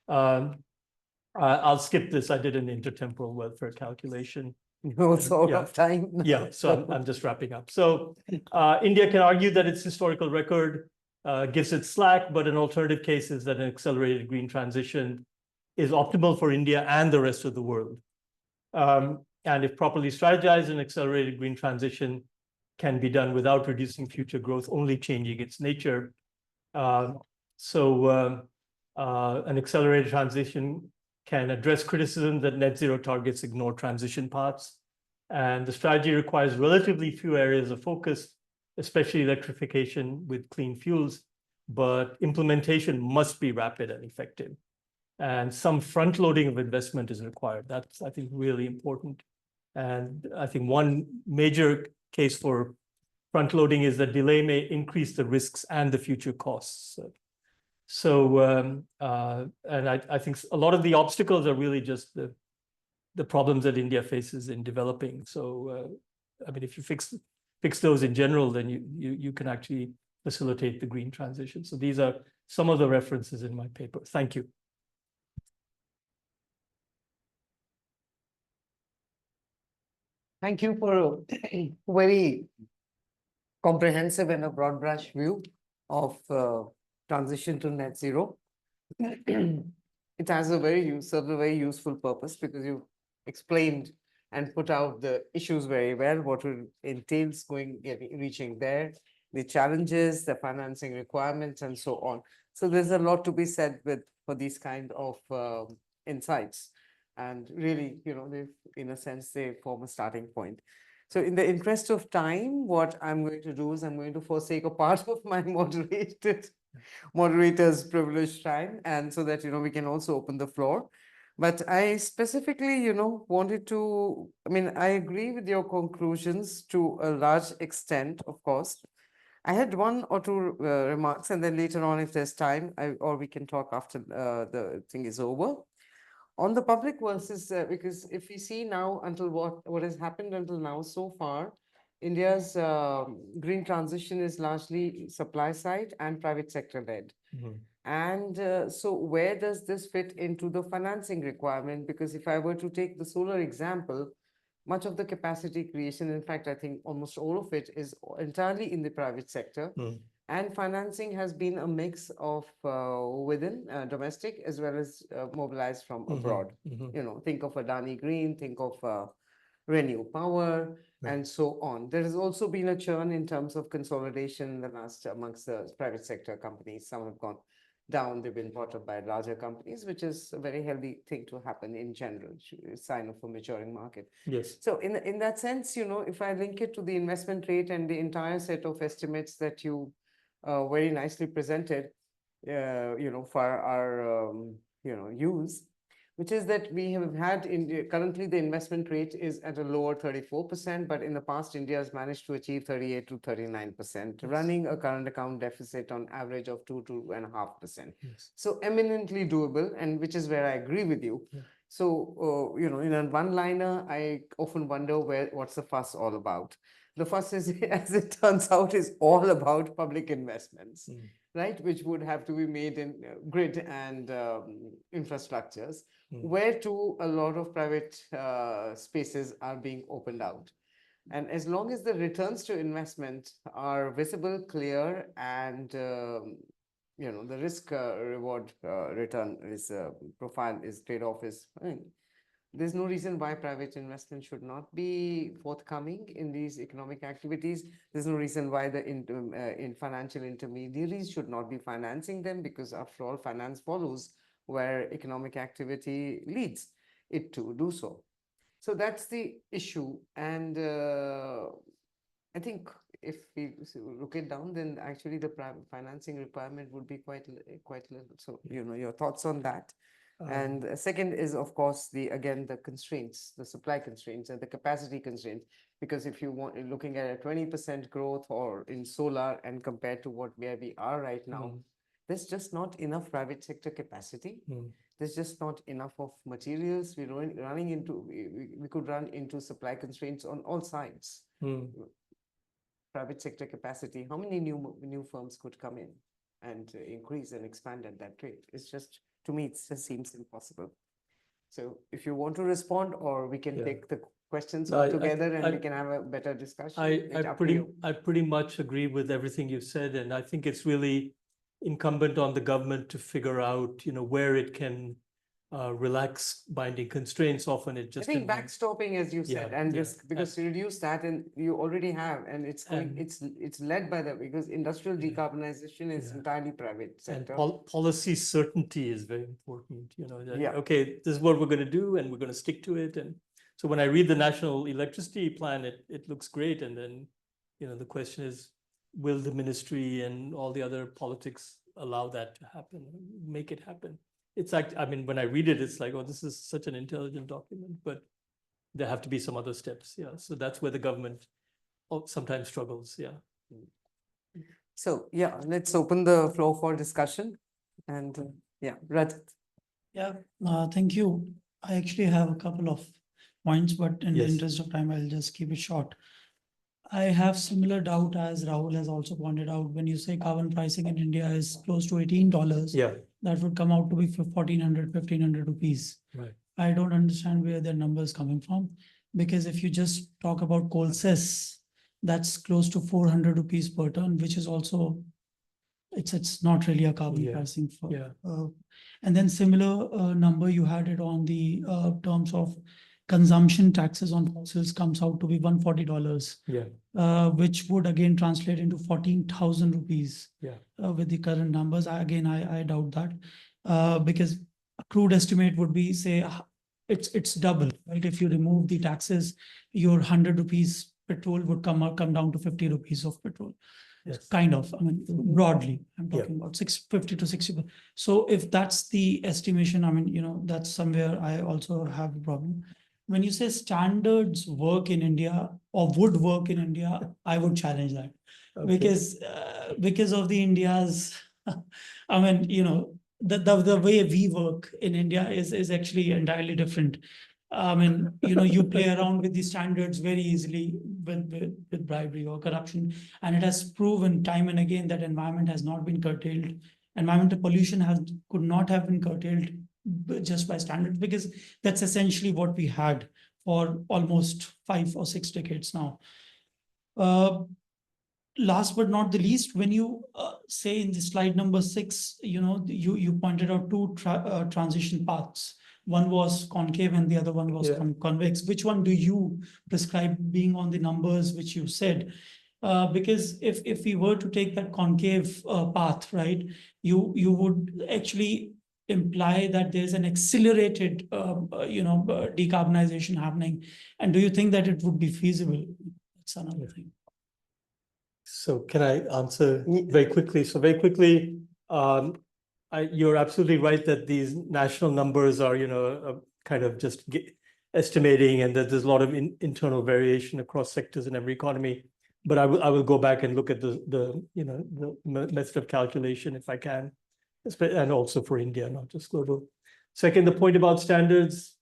I'll skip this. I did an intertemporal welfare calculation. No sort of time. Yeah, so I'm just wrapping up. So India can argue that its historical record gives it slack, but an alternative case is that an accelerated green transition is optimal for India and the rest of the world. And if properly strategized, an accelerated green transition can be done without reducing future growth, only changing its nature. An accelerated transition can address criticism that net zero targets ignore transition paths. And the strategy requires relatively few areas of focus, especially electrification with clean fuels, but implementation must be rapid and effective. And some front loading of investment is required. That's, I think, really important. And I think one major case for front loading is that delay may increase the risks and the future costs. And I think a lot of the obstacles are really just the problems that India faces in developing. So, I mean, if you fix those in general, then you can actually facilitate the green transition. So these are some of the references in my paper. Thank you. Thank you for a very comprehensive and a broad brush view of transition to net zero. It has a very useful purpose, because you explained and put out the issues very well, what it entails reaching there, the challenges, the financing requirements, and so on. So there's a lot to be said for these kind of insights. And really, in a sense, they form a starting point. So in the interest of time, what I'm going to do is I'm going to forsake a part of my moderator's privileged time, and so that, we can also open the floor. But I specifically, wanted to, I agree with your conclusions to a large extent, of course. I had one or two remarks, and then later on, if there's time, or we can talk after the thing is over. On the public versus, because if we see now until what has happened until now so far, India's green transition is largely supply side and private sector led. Mm-hmm. And so where does this fit into the financing requirement? Because if I were to take the solar example, much of the capacity creation, in fact, I think almost all of it is entirely in the private sector. Mm. And financing has been a mix of within domestic as well as mobilized from abroad. Mm-hmm. Think of Adani Green, think of Renu Power, right, and so on. There has also been a churn in terms of consolidation in the last amongst the private sector companies. Some have gone. down, they've been bought up by larger companies, which is a very healthy thing to happen in general, sign of a maturing market. Yes. So in that sense, if I link it to the investment rate and the entire set of estimates that you very nicely presented, for our, use, which is that we have had currently the investment rate is at a lower 34%, but in the past, India has managed to achieve 38 to 39%, running a current account deficit on average of 2.5%. Yes. So eminently doable, and which is where I agree with you. Yeah. So, in a one-liner, I often wonder what's the fuss all about. The fuss is, as it turns out, is all about public investments, right? Which would have to be made in grid and infrastructures, where to a lot of private spaces are being opened out. And as long as the returns to investment are visible, clear, and the risk reward return is profile is trade-off is fine. There's no reason why private investment should not be forthcoming in these economic activities. There's no reason why the in financial intermediaries should not be financing them, because after all, finance follows where economic activity leads it to do so. So that's the issue. And I think if we look it down, then actually the financing requirement would be quite little. So, your thoughts on that? And second is, of course, the constraints, the supply constraints and the capacity constraints. Because if you looking at a 20% growth or in solar, and compared to where we are right now, there's just not enough private sector capacity. There's just not enough of materials. We could run into supply constraints on all sides. Private sector capacity, how many new firms could come in and increase and expand at that rate? It's just, to me, it just seems impossible. So if you want to respond, or we can take the questions all together and we can have a better discussion. I pretty much agree with everything you've said, and I think it's really incumbent on the government to figure out, where it can relax binding constraints. Often it just, I think backstopping, as you said, and just because you reduce that, and you already have, and it's led by because industrial decarbonization is entirely private sector. And policy certainty is very important. Okay, this is what we're going to do, and we're going to stick to it. And so when I read the National Electricity Plan, it looks great, and then the question is, will the ministry and all the other politics allow that to happen, make it happen? It's like, when I read it, it's like, oh, this is such an intelligent document, but there have to be some other steps. Yeah. So that's where the government sometimes struggles. Yeah. So, let's open the floor for discussion. And Rajat. Yeah, thank you. I actually have a couple of points, but in the interest of time, I'll just keep it short. I have similar doubt as Rahul has also pointed out. When you say carbon pricing in India is close to $18, that would come out to be 1,400, 1,500 rupees. Right. I don't understand where their number is coming from, because if you just talk about coal cess, that's close to 400 rupees per ton, which is also, it's not really a carbon pricing for. And then similar number you had it on the terms of consumption taxes on fossils comes out to be $140, which would again translate into 14,000 rupees with the current numbers. I doubt that, because a crude estimate would be, say, it's double, right? If you remove the taxes, your 100 rupees petrol would come down to 50 rupees of petrol. Kind of, broadly, I'm talking about 650 to 60. So if that's the estimation, that's somewhere I also have a problem. When you say standards work in India or would work in India, I would challenge that. Because of the India's, the way we work in India is actually entirely different. You play around with the standards very easily with bribery or corruption, and it has proven time and again that environment has not been curtailed. Environmental pollution could not have been curtailed just by standards, because that's essentially what we had for almost 5 or 6 decades now. Last but not the least, when you say in the slide number 6, you pointed out 2 transition paths. One was concave and the other one was convex. Which one do you prescribe, being on the numbers which you said? Because if we were to take that concave path, right, you would actually imply that there's an accelerated, decarbonization happening. And do you think that it would be feasible? That's another thing. So can I answer very quickly? So very quickly, you're absolutely right that these national numbers are, kind of just estimating, and that there's a lot of internal variation across sectors in every economy. But I will go back and look at the method of calculation if I can, and also for India, not just global. Second, the point about standards,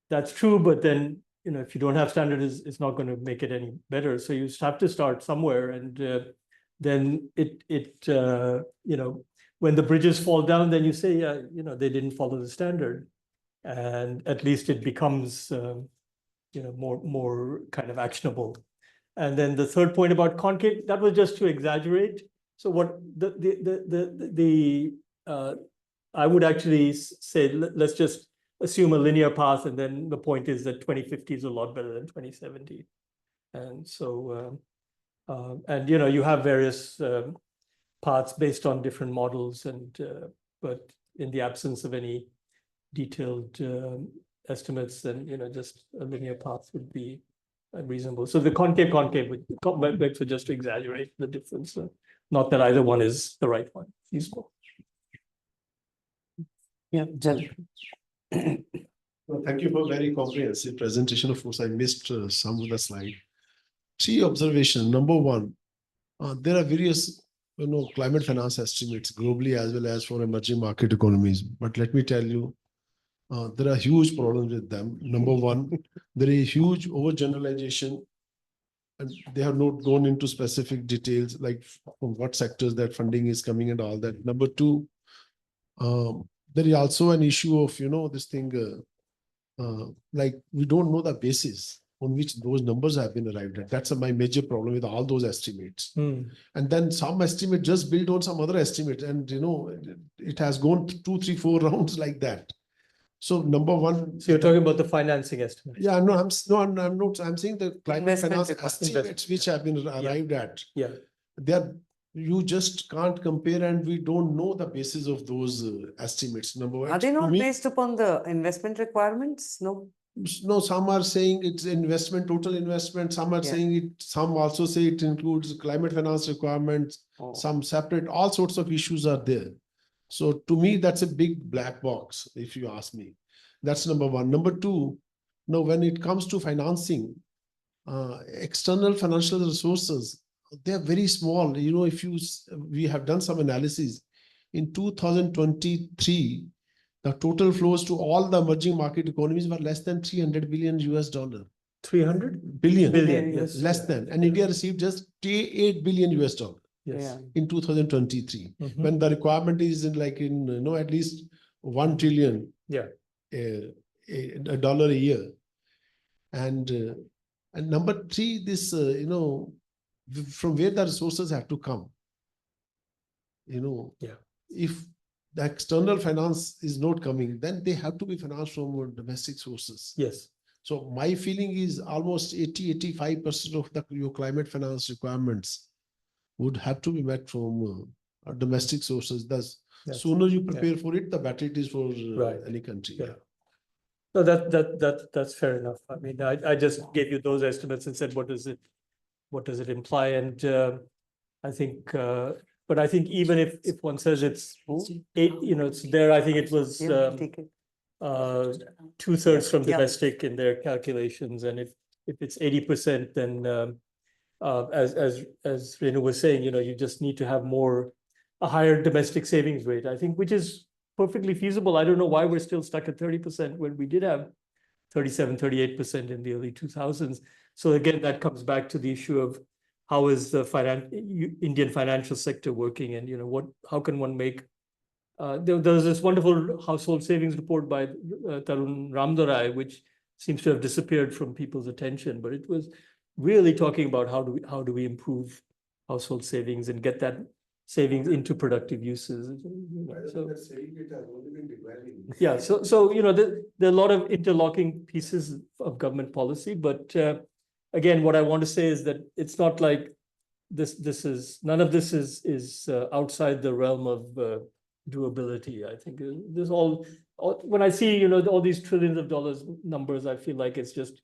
that's true, but then if you don't have standards, it's not going to make it any better. So you have to start somewhere, and then when the bridges fall down, then you say, they didn't follow the standard, and at least it becomes more kind of actionable. And then the third point about concave, that was just to exaggerate. So what I would actually say, let's just assume a linear path, and then the point is that 2050 is a lot better than 2070. And so, you have various paths based on different models, and but in the absence of any detailed estimates, then just a linear path would be reasonable. So the concave would just to exaggerate the difference, not that either one is the right one. Useful. Yeah, Well, thank you for a very comprehensive presentation. Of course, I missed some of the slide. 3 observations. Number 1, there are various climate finance estimates globally as well as for emerging market economies. But let me tell you, there are huge problems with them. Number 1, there is huge overgeneralization, and they have not gone into specific details like from what sectors that funding is coming and all that. Number 2, there is also an issue of this thing, like we don't know the basis on which those numbers have been arrived at. That's my major problem with all those estimates. And then some estimate just built on some other estimate, and it has gone 2, 3, 4 rounds like that. So number 1. So you're talking about the financing estimate. Yeah, no, I'm not. I'm saying the climate finance estimates which have been arrived at. Yeah, you just can't compare, and we don't know the basis of those estimates. Number 1. Are they not based upon the investment requirements? No. No, some are saying it's investment, total investment. Some are saying it. Some also say it includes climate finance requirements. Some separate. All sorts of issues are there. So to me, that's a big black box, if you ask me. That's number 1. Number 2, now when it comes to financing, external financial resources, they're very small. We have done some analysis. In 2023, the total flows to all the emerging market economies were less than $300 billion. 300 billion, yes, less than. And India received just $8 billion yes. in 2023, when the requirement is in at least $1 trillion a dollar a year. And number 3, this from where the resources have to come. If the external finance is not coming, then they have to be financed from domestic sources. Yes. So my feeling is almost 80-85% of your climate finance requirements would have to be met from domestic sources. Thus, sooner you prepare for it, the better it is for any country. Yeah. No, that's fair enough. I mean, I just gave you those estimates and said, what does it imply? And I think, but I think even if one says it's 8, it's there. I think it was 2/3 from domestic in their calculations, and if it's 80%, then as Renu was saying, you just need to have a higher domestic savings rate. I think, which is perfectly feasible. I don't know why we're still stuck at 30% when we did have 37, 38% in the early 2000s. So again, that comes back to the issue of how is the Indian financial sector working, and how can one make there was this wonderful household savings report by Tarun Ramdorai, which seems to have disappeared from people's attention, but it was really talking about how do we improve household savings and get that savings into productive uses. Yeah, so there are a lot of interlocking pieces of government policy, but again, what I want to say is that it's not like none of this is outside the realm of doability. I think this all when I see all these trillions of dollars numbers, I feel like it's just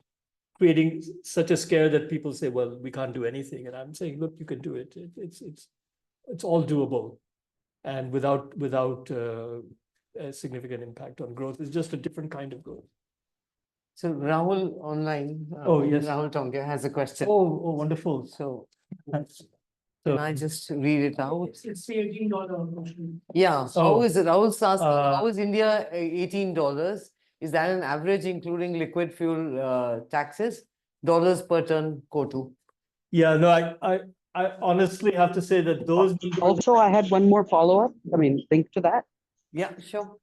creating such a scare that people say, well, we can't do anything. And I'm saying, look, you can do it. It's all doable, and without a significant impact on growth. It's just a different kind of growth. So Rahul online, Oh, yes. Rahul Tongia has a question. Oh, wonderful. So Thanks. can I just read it out? It's the $18 question. Yeah, Oh, how is it? Rahul's asking, uh, how is India $18? Is that an average including liquid fuel taxes? Dollars per ton, Kotu. Yeah, no, I honestly have to say that those numbers, Also, I had one more follow-up. I mean, link to that. Yeah, sure.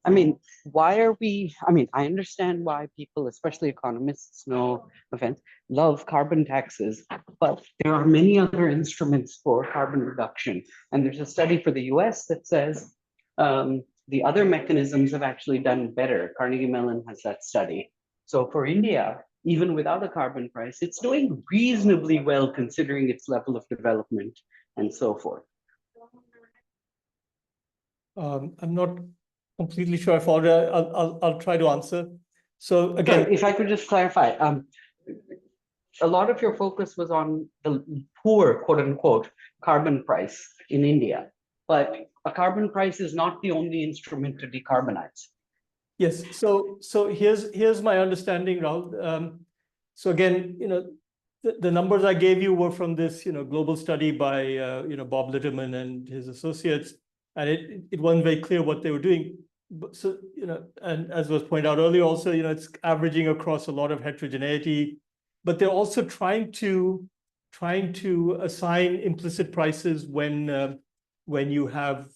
I mean, why are we, I mean, I understand why people, especially economists, no offense, love carbon taxes, but there are many other instruments for carbon reduction. And there's a study for the US that says the other mechanisms have actually done better. Carnegie Mellon has that study. So for India, even without a carbon price, it's doing reasonably well considering its level of development and so forth. I'm not completely sure I followed it. I'll try to answer. So again, Sorry, if I could just clarify, a lot of your focus was on the poor, quote unquote, carbon price in India, but a carbon price is not the only instrument to decarbonize. yes. So here's my understanding, Rahul. So again, the numbers I gave you were from this, global study by, Bob Litterman and his associates, and it wasn't very clear what they were doing. But so, and as was pointed out earlier, also, it's averaging across a lot of heterogeneity, but they're also trying to assign implicit prices when you have,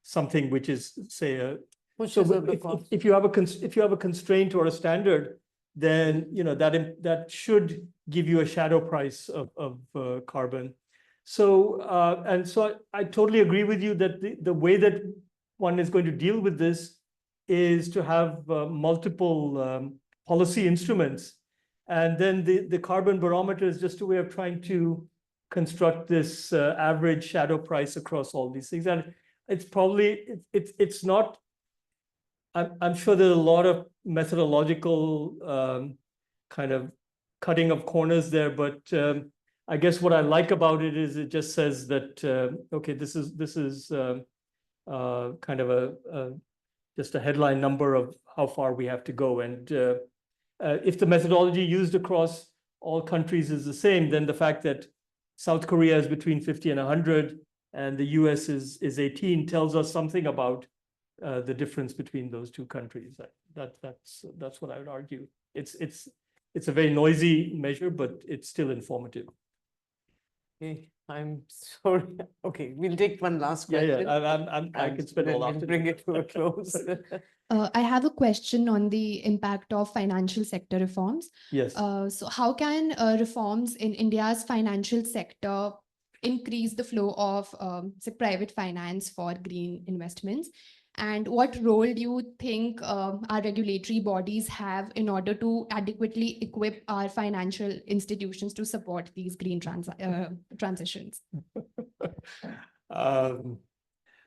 something which is, say, if you have a constraint or a standard, then that should give you a shadow price of carbon. So and so I totally agree with you that the way that one is going to deal with this is to have multiple policy instruments, and then the carbon barometer is just a way of trying to construct this average shadow price across all these things. And it's probably it's not. I'm sure there's a lot of methodological kind of cutting of corners there, but I guess what I like about it is it just says that okay, this is kind of just a headline number of how far we have to go, and if the methodology used across all countries is the same, then the fact that South Korea is between 50 and 100 and the US is 18 tells us something about the difference between those two countries. That's what I would argue. It's a very noisy measure, but it's still informative. Okay, I'm sorry. Okay, we'll take one last question. I can spend all afternoon. Bring it to a close. I have a question on the impact of financial sector reforms. Yes. So how can reforms in India's financial sector increase the flow of say, private finance for green investments? And what role do you think our regulatory bodies have in order to adequately equip our financial institutions to support these green transitions?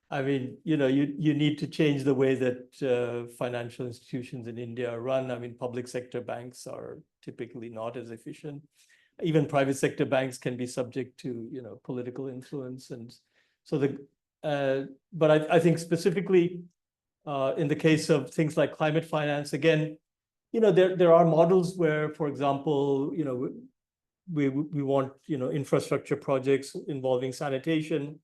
I mean, you need to change the way that financial institutions in India are run. I mean, public sector banks are typically not as efficient. Even private sector banks can be subject to, political influence. And so but I think specifically in the case of things like climate finance, again, there are models where, for example, we want, infrastructure projects involving sanitation.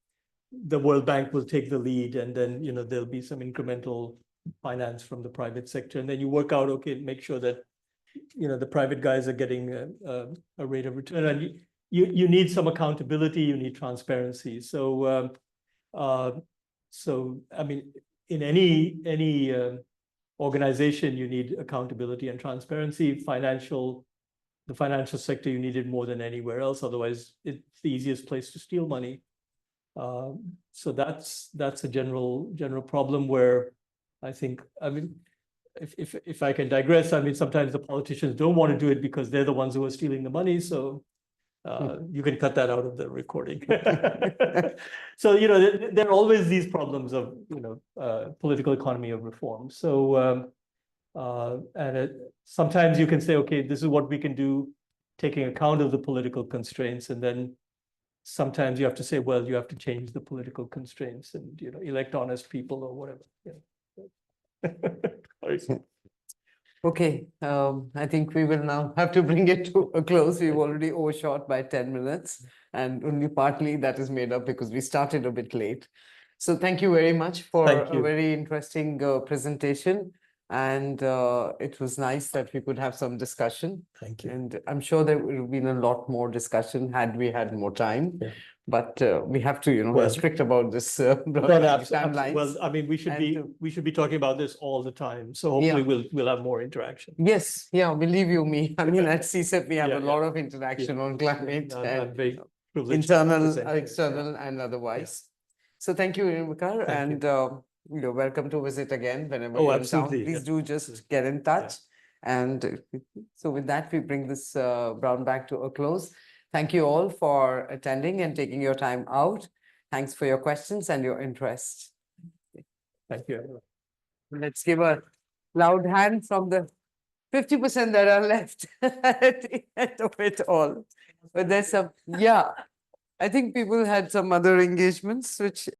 The World Bank will take the lead, and then, there'll be some incremental finance from the private sector. And then you work out, okay, make sure that, the private guys are getting a rate of return. And you need some accountability, you need transparency. So, I mean, in any organization, you need accountability and transparency. The financial sector, you need it more than anywhere else. Otherwise, it's the easiest place to steal money. So that's a general problem where I think, I mean, if I can digress, I mean, sometimes the politicians don't want to do it because they're the ones who are stealing the money. So You can cut that out of the recording. So, there are always these problems of, political economy of reform. So, sometimes you can say, okay, this is what we can do, taking account of the political constraints, and then sometimes you have to say, well, you have to change the political constraints and, elect honest people or whatever. Okay, I think we will now have to bring it to a close. We've already overshot by 10 minutes, and only partly that is made up because we started a bit late. So thank you very much for Thank a you. very interesting presentation. And it was nice that we could have some discussion. Thank you. And I'm sure there would have been a lot more discussion had we had more time. Yeah. But we have to, Well, restrict about this timelines. Well, I mean, we should be talking about this all the time. So Yeah. hopefully we'll have more interaction. Yes, yeah, believe you me. I mean, at CSEP, we have Yeah, a lot of interaction on climate I'm and very privileged to internal, present here. external, and otherwise. So thank you, Nirvikar, Thank and you're welcome to visit again whenever Oh, you're absolutely, in town. Please yeah. do just get in touch. And so with that, we bring this round back to a close. Thank you all for attending and taking your time out. Thanks for your questions and your interest. Thank you, everyone. Let's give a loud hand from the 50% that are left at the end of it all. But there's some, yeah, I think people had some other engagements, which